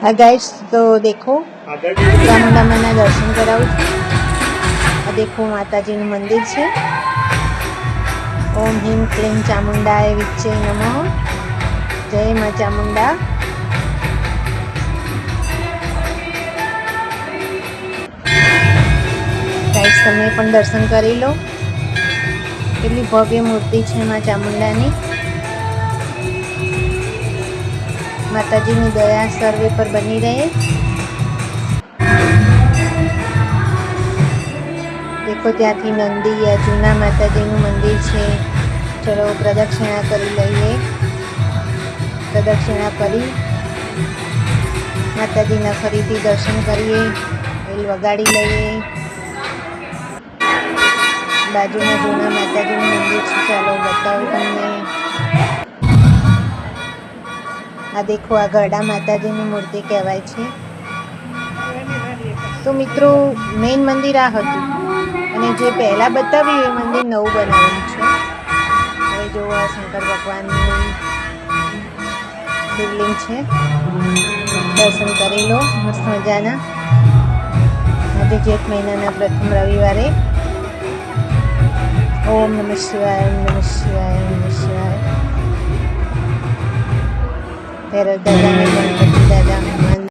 हाँ गाइस, तो देखो चामुंडा माना दर्शन कराऊँ। आ देखो माताजी नु मंदिर है। ओम ह्रीं क्लीं चामुंडाय विच्चे नमः। जय मां चामुंडा। गाइस, તમે પણ દર્શન કરી લો। કેટલી ભવ્ય મૂર્તિ છે માं ચામુંડાની। માતાજીની દયા સર્વે પર બની રહે। देखो ત્યાંથી નંદી આ જૂના માતાજીનું મંદિર છે। ચલો પ્રદક્ષિણા કરી લઈએ। પ્રદક્ષિણા કરી માતાજીના ફરીથી દર્શન કરીએ। બેલ વગાડી લઈએ। બાજુમાં જૂના માતાજીનું મંદિર છે, ચાલો બતાવું તમને। આ देखो આ ગરડા માતાજીની મૂર્તિ કહેવાય છે। તો મિત્રો મેઇન મંદિર આ હતું અને જે પહેલા બતાવ્યું એ મંદિર નવું બનાવ્યું છે। હવે જો આ શંકર ભગવાનની શિવલિંગ છે, દર્શન કરી લો મસ્ત મજાના। આજે જેઠ મહિનાના પ્રથમ રવિવારે। ओम नमः शिवाय, ओम नमः शिवाय, ओम नमः शिवाय। भैरव दादा ने गणपति दादा